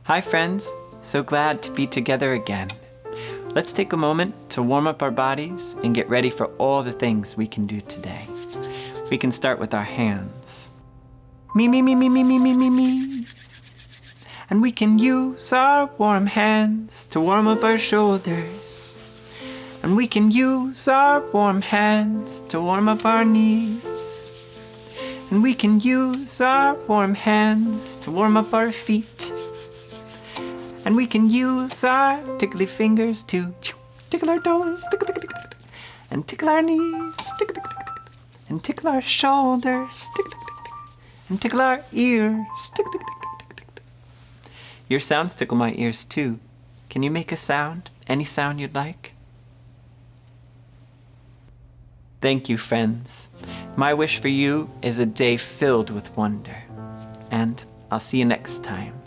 Hi friends, so glad to be together again. Let's take a moment to warm up our bodies and get ready for all the things we can do today. We can start with our hands. Me, me, me, me, me, me, me, me, me. And we can use our warm hands to warm up our shoulders. And we can use our warm hands to warm up our knees. And we can use our warm hands to warm up our feet. And we can use our tickly fingers to tickle our toes, and tickle our knees, and tickle our shoulders, and tickle our ears. Your sounds tickle my ears too. Can you make a sound? Any sound you'd like? Thank you, friends. My wish for you is a day filled with wonder. And I'll see you next time.